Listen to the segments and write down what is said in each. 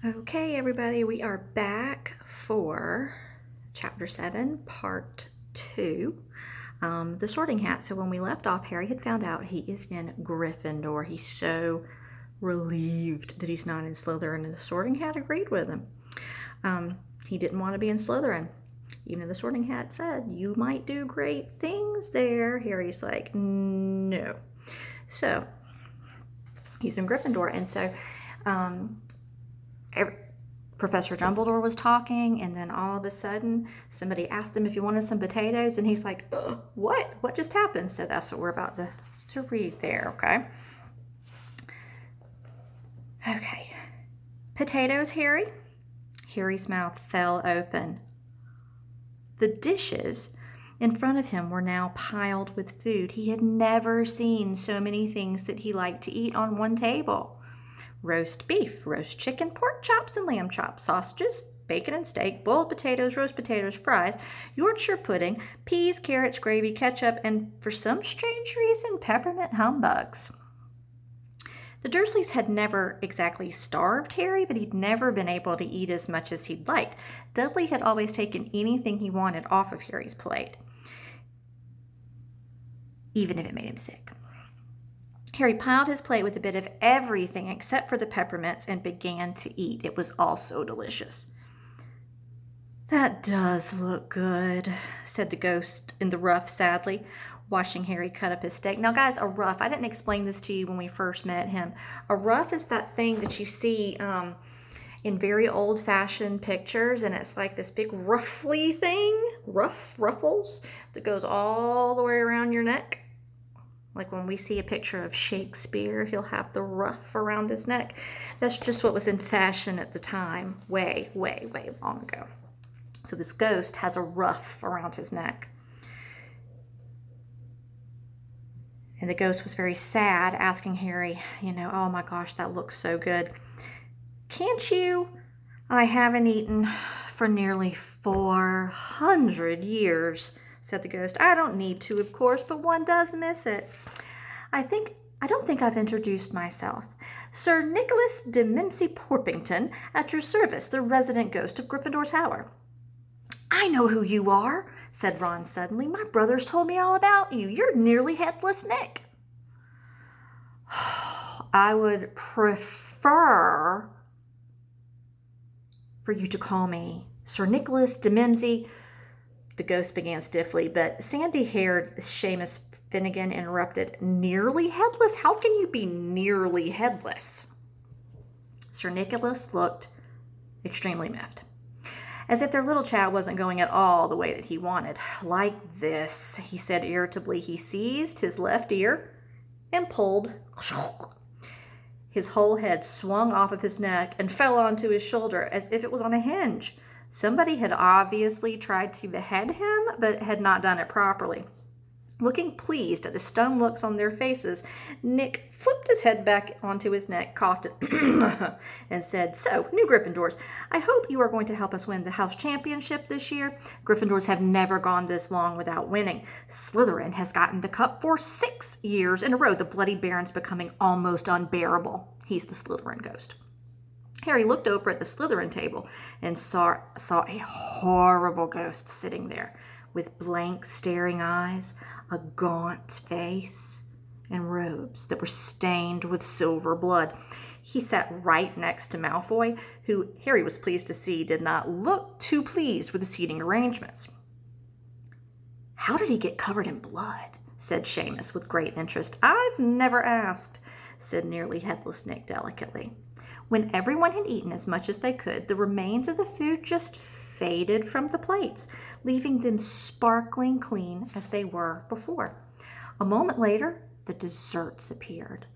Okay, everybody, we are back for Chapter 7, Part 2, The Sorting Hat. So when we left off, Harry had found out he is in Gryffindor. He's so relieved that he's not in Slytherin, and the Sorting Hat agreed with him. He didn't want to be in Slytherin. Even though the Sorting Hat said, you might do great things there, Harry's like, no. So he's in Gryffindor, and so Professor Dumbledore was talking, and then all of a sudden somebody asked him if he wanted some potatoes, and he's like, what? What just happened? So that's what we're about to read there, okay? Okay. Potatoes, Harry? Harry's mouth fell open. The dishes in front of him were now piled with food. He had never seen so many things that he liked to eat on one table. Roast beef, roast chicken, pork chops and lamb chops, sausages, bacon and steak, boiled potatoes, roast potatoes, fries, Yorkshire pudding, peas, carrots, gravy, ketchup, and for some strange reason, peppermint humbugs. The Dursleys had never exactly starved Harry, but he'd never been able to eat as much as he'd liked. Dudley had always taken anything he wanted off of Harry's plate, even if it made him sick. Harry piled his plate with a bit of everything except for the peppermints and began to eat. It was all so delicious. That does look good, said the ghost in the ruff sadly, watching Harry cut up his steak. Now, guys, a ruff, I didn't explain this to you when we first met him. A ruff is that thing that you see in very old-fashioned pictures, and it's like this big ruffly thing, ruffles, that goes all the way around your neck. Like when we see a picture of Shakespeare, he'll have the ruff around his neck. That's just what was in fashion at the time, way, way, way long ago. So this ghost has a ruff around his neck. And the ghost was very sad, asking Harry, oh my gosh, that looks so good. Can't you? I haven't eaten for nearly 400 years, said the ghost. I don't need to, of course, but one does miss it. I don't think I've introduced myself. Sir Nicholas de Mimsy Porpington, at your service, the resident ghost of Gryffindor Tower. I know who you are, said Ron suddenly. My brothers told me all about you. You're nearly headless Nick. I would prefer for you to call me Sir Nicholas de Mimsy. The ghost began stiffly, but sandy-haired Seamus Finnegan interrupted. Nearly headless? How can you be nearly headless? Sir Nicholas looked extremely miffed, as if their little chat wasn't going at all the way that he wanted. Like this, he said irritably. He seized his left ear and pulled. His whole head swung off of his neck and fell onto his shoulder as if it was on a hinge. Somebody had obviously tried to behead him, but had not done it properly. Looking pleased at the stunned looks on their faces, Nick flipped his head back onto his neck, coughed, and said, So, new Gryffindors, I hope you are going to help us win the house championship this year. Gryffindors have never gone this long without winning. Slytherin has gotten the cup for 6 years in a row. The Bloody Baron's becoming almost unbearable. He's the Slytherin ghost. Harry looked over at the Slytherin table and saw a horrible ghost sitting there with blank, staring eyes, a gaunt face, and robes that were stained with silver blood. He sat right next to Malfoy, who Harry was pleased to see did not look too pleased with the seating arrangements. How did he get covered in blood? Said Seamus with great interest. I've never asked, said nearly headless Nick delicately. When everyone had eaten as much as they could, the remains of the food just faded from the plates, leaving them sparkling clean as they were before. A moment later, the desserts appeared.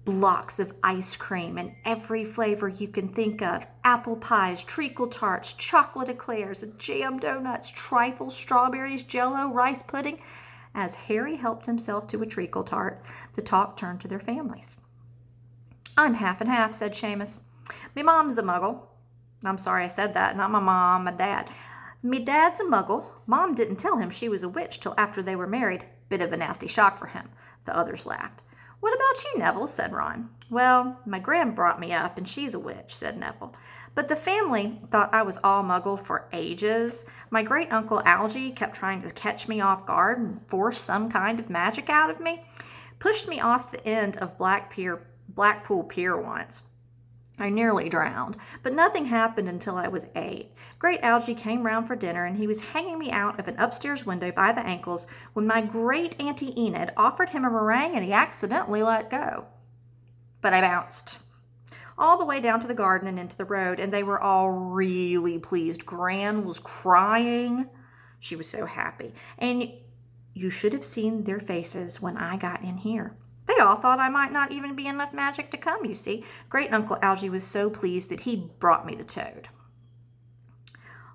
Blocks of ice cream in every flavor you can think of. Apple pies, treacle tarts, chocolate eclairs, jam donuts, trifles, strawberries, jello, rice pudding. As Harry helped himself to a treacle tart, the talk turned to their families. I'm half and half, said Seamus. Me mom's a muggle. I'm sorry I said that. Not my mom, my dad. Me dad's a muggle. Mom didn't tell him she was a witch till after they were married. Bit of a nasty shock for him. The others laughed. "What about you, Neville?" said Ron. "Well, my gran brought me up, and she's a witch," said Neville. "But the family thought I was all muggle for ages. My great-uncle Algie kept trying to catch me off guard and force some kind of magic out of me. Pushed me off the end of Blackpool Pier once. I nearly drowned, but nothing happened until I was 8. Great Algie came round for dinner, and he was hanging me out of an upstairs window by the ankles when my great Auntie Enid offered him a meringue and he accidentally let go. But I bounced all the way down to the garden and into the road, and they were all really pleased. Gran was crying. She was so happy. And you should have seen their faces when I got in here. They all thought I might not even be enough magic to come, you see. Great Uncle Algie was so pleased that he brought me the toad."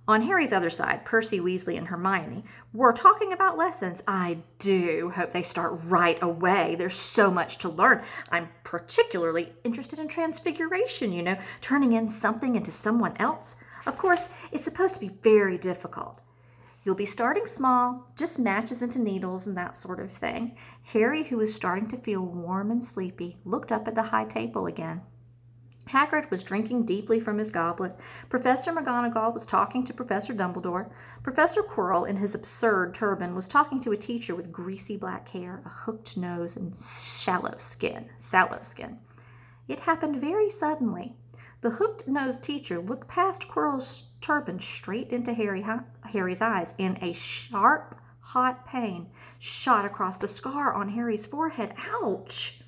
On Harry's other side, Percy Weasley and Hermione were talking about lessons. "I do hope they start right away. There's so much to learn. I'm particularly interested in transfiguration, turning in something into someone else. Of course, it's supposed to be very difficult. You'll be starting small, just matches into needles and that sort of thing." Harry, who was starting to feel warm and sleepy, looked up at the high table again. Hagrid was drinking deeply from his goblet. Professor McGonagall was talking to Professor Dumbledore. Professor Quirrell, in his absurd turban, was talking to a teacher with greasy black hair, a hooked nose, and sallow skin. It happened very suddenly. The hooked-nosed teacher looked past Quirrell's turban straight into Harry's eyes, and a sharp, hot pain shot across the scar on Harry's forehead. "Ouch!"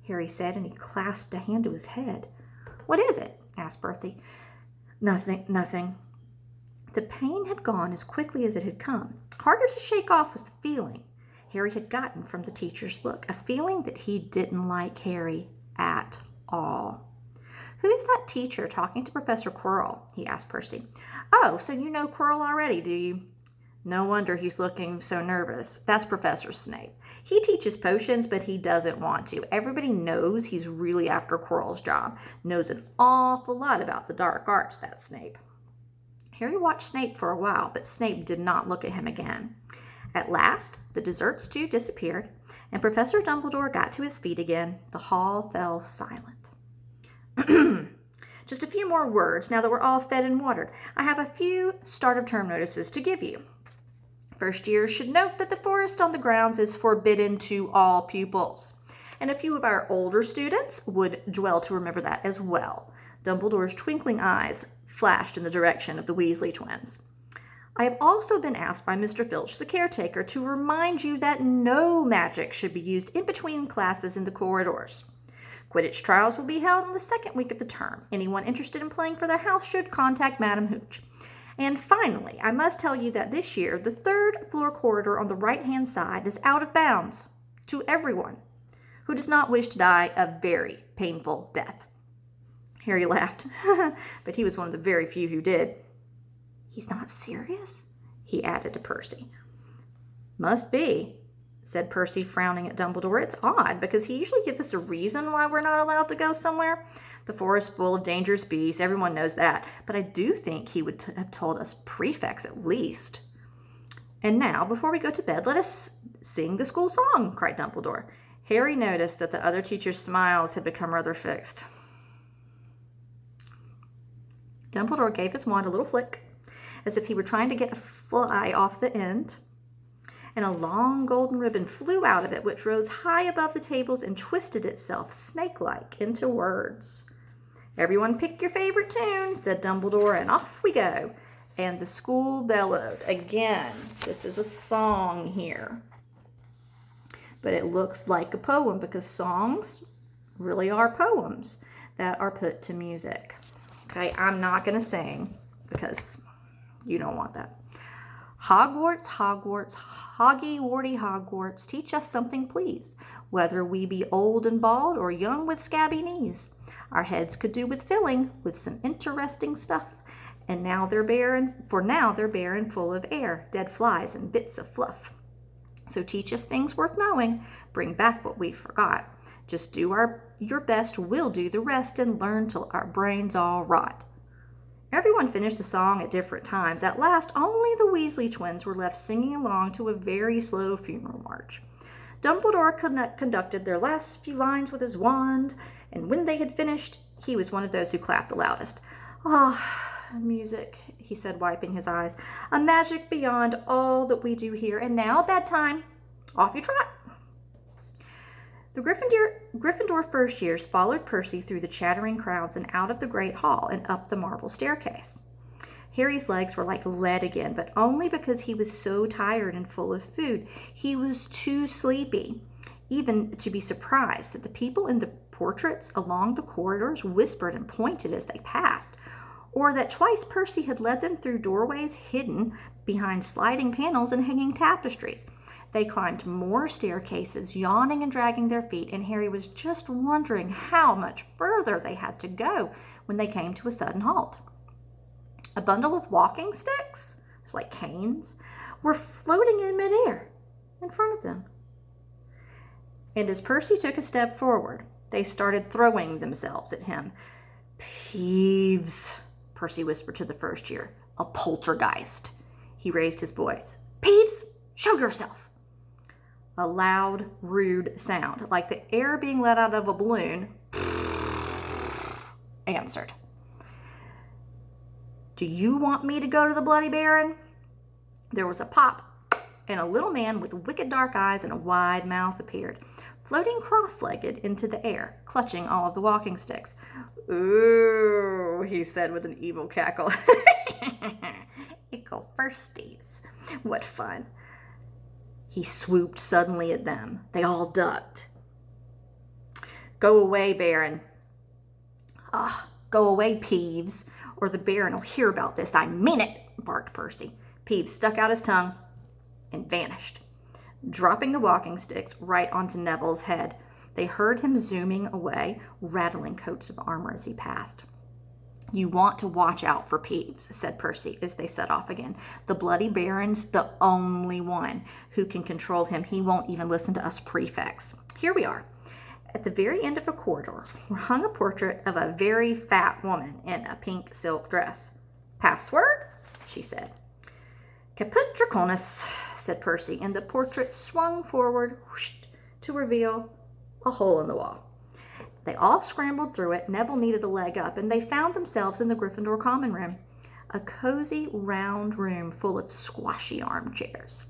Harry said, and he clasped a hand to his head. "What is it?" asked Bertie. Nothing. The pain had gone as quickly as it had come. Harder to shake off was the feeling Harry had gotten from the teacher's look, a feeling that he didn't like Harry at all. "Who is that teacher talking to Professor Quirrell?" he asked Percy. "Oh, so you know Quirrell already, do you?" "No wonder he's looking so nervous. That's Professor Snape. He teaches potions, but he doesn't want to. Everybody knows he's really after Quirrell's job. Knows an awful lot about the dark arts, that Snape." Harry watched Snape for a while, but Snape did not look at him again. At last, the dessert stew disappeared, and Professor Dumbledore got to his feet again. The hall fell silent. Just a few more words now that we're all fed and watered. I have a few start of term notices to give you. First years should note that the forest on the grounds is forbidden to all pupils. And a few of our older students would dwell to remember that as well. Dumbledore's twinkling eyes flashed in the direction of the Weasley twins. I have also been asked by Mr. Filch, the caretaker, to remind you that no magic should be used in between classes in the corridors. Quidditch trials will be held on the second week of the term. Anyone interested in playing for their house should contact Madam Hooch. And finally, I must tell you that this year, the third floor corridor on the right-hand side is out of bounds to everyone who does not wish to die a very painful death. Harry laughed, but he was one of the very few who did. "He's not serious?" he added to Percy. "Must be," said Percy, frowning at Dumbledore. "It's odd, because he usually gives us a reason why we're not allowed to go somewhere. The forest full of dangerous beasts, everyone knows that. But I do think he would have told us prefects at least." "And now, before we go to bed, let us sing the school song," cried Dumbledore. Harry noticed that the other teachers' smiles had become rather fixed. Dumbledore gave his wand a little flick, as if he were trying to get a fly off the end, and a long golden ribbon flew out of it, which rose high above the tables and twisted itself snake-like into words. "Everyone pick your favorite tune," said Dumbledore, and off we go. And the school bellowed. Again, this is a song here, but it looks like a poem because songs really are poems that are put to music. Okay, I'm not going to sing because you don't want that. Hogwarts, Hogwarts, Hoggy-Warty Hogwarts, teach us something, please. Whether we be old and bald or young with scabby knees, our heads could do with filling with some interesting stuff. And now they're bare and full of air, dead flies and bits of fluff. So teach us things worth knowing, bring back what we forgot. Just do your best, we'll do the rest, and learn till our brains all rot. Everyone finished the song at different times. At last, only the Weasley twins were left singing along to a very slow funeral march. Dumbledore conducted their last few lines with his wand, and when they had finished, he was one of those who clapped the loudest. Ah, music, he said, wiping his eyes. A magic beyond all that we do here. And now, bedtime. Off you trot. The Gryffindor first years followed Percy through the chattering crowds and out of the great hall and up the marble staircase. Harry's legs were like lead again, but only because he was so tired and full of food. He was too sleepy, even to be surprised that the people in the portraits along the corridors whispered and pointed as they passed, or that twice Percy had led them through doorways hidden behind sliding panels and hanging tapestries. They climbed more staircases, yawning and dragging their feet, and Harry was just wondering how much further they had to go when they came to a sudden halt. A bundle of walking sticks, it's like canes, were floating in midair in front of them. And as Percy took a step forward, they started throwing themselves at him. Peeves, Percy whispered to the first year. A poltergeist. He raised his voice. Peeves, show yourself. A loud, rude sound, like the air being let out of a balloon, answered. Do you want me to go to the Bloody Baron? There was a pop, and a little man with wicked dark eyes and a wide mouth appeared, floating cross-legged into the air, clutching all of the walking sticks. Ooh, he said with an evil cackle. Ickle firsties. What fun. He swooped suddenly at them. They all ducked. Go away, Baron. Go away, Peeves, or the Baron will hear about this. I mean it, barked Percy. Peeves stuck out his tongue and vanished, dropping the walking sticks right onto Neville's head. They heard him zooming away, rattling coats of armor as he passed. You want to watch out for Peeves, said Percy as they set off again. The Bloody Baron's the only one who can control him. He won't even listen to us prefects. Here we are. At the very end of a corridor hung a portrait of a very fat woman in a pink silk dress. Password? She said. Caput Draconis, said Percy, and the portrait swung forward to reveal a hole in the wall. They all scrambled through it. Neville needed a leg up, and they found themselves in the Gryffindor common room, a cozy, round room full of squashy armchairs.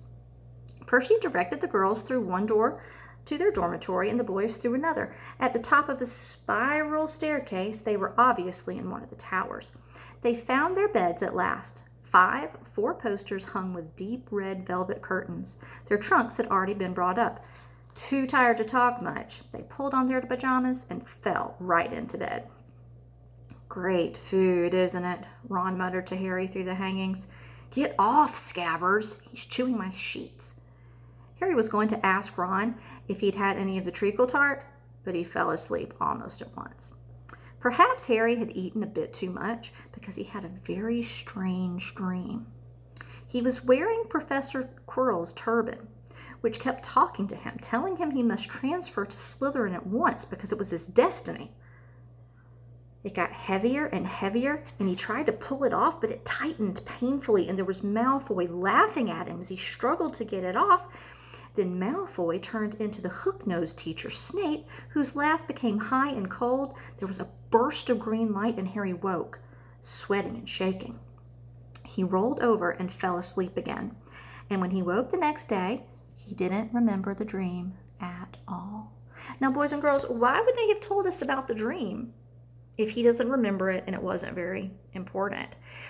Percy directed the girls through one door to their dormitory and the boys through another. At the top of a spiral staircase, they were obviously in one of the towers. They found their beds at last. 5 four-posters hung with deep red velvet curtains. Their trunks had already been brought up. Too tired to talk much, they pulled on their pajamas and fell right into bed. Great food, isn't it? Ron muttered to Harry through the hangings. Get off, Scabbers. He's chewing my sheets. Harry was going to ask Ron if he'd had any of the treacle tart, but he fell asleep almost at once. Perhaps Harry had eaten a bit too much because he had a very strange dream. He was wearing Professor Quirrell's turban, which kept talking to him, telling him he must transfer to Slytherin at once because it was his destiny. It got heavier and heavier, and he tried to pull it off, but it tightened painfully, and there was Malfoy laughing at him as he struggled to get it off. Then Malfoy turned into the hook-nosed teacher, Snape, whose laugh became high and cold. There was a burst of green light, and Harry woke, sweating and shaking. He rolled over and fell asleep again, and when he woke the next day, he didn't remember the dream at all. Now, boys and girls, why would they have told us about the dream if he doesn't remember it and it wasn't very important?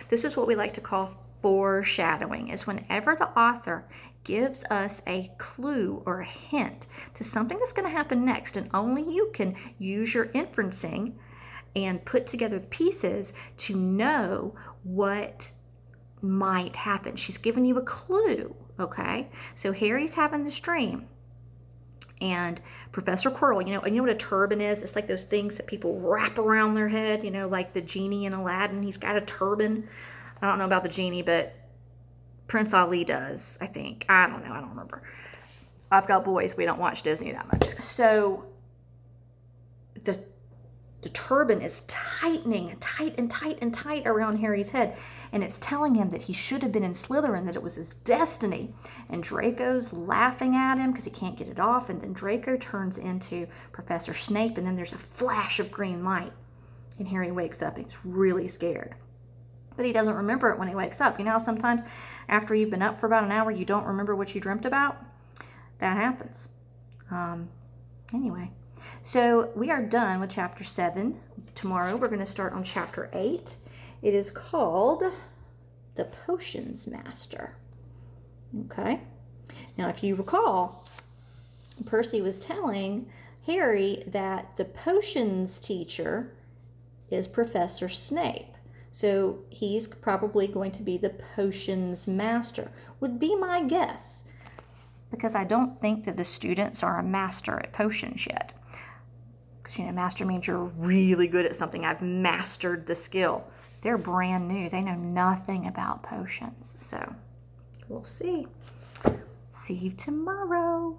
This is what we like to call foreshadowing, is whenever the author gives us a clue or a hint to something that's going to happen next, and only you can use your inferencing and put together the pieces to know what might happen. She's given you a clue. Okay, so Harry's having this dream, and Professor Quirrell, you know what a turban is? It's like those things that people wrap around their head, like the genie in Aladdin. He's got a turban. I don't know about the genie, but Prince Ali does, I think. I don't know. I don't remember. I've got boys. We don't watch Disney that much. So the The turban is tightening tight and tight and tight around Harry's head. And it's telling him that he should have been in Slytherin, that it was his destiny. And Draco's laughing at him because he can't get it off. And then Draco turns into Professor Snape. And then there's a flash of green light. And Harry wakes up and he's really scared. But he doesn't remember it when he wakes up. You know how sometimes after you've been up for about an hour, you don't remember what you dreamt about? That happens. Anyway, so we are done with chapter 7. Tomorrow we're going to start on chapter 8. It is called The Potions Master. Okay. Now, if you recall, Percy was telling Harry that the potions teacher is Professor Snape. So he's probably going to be the potions master, would be my guess. Because I don't think that the students are a master at potions yet. Because, you know, master means you're really good at something. I've mastered the skill. They're brand new. They know nothing about potions. So we'll see. See you tomorrow.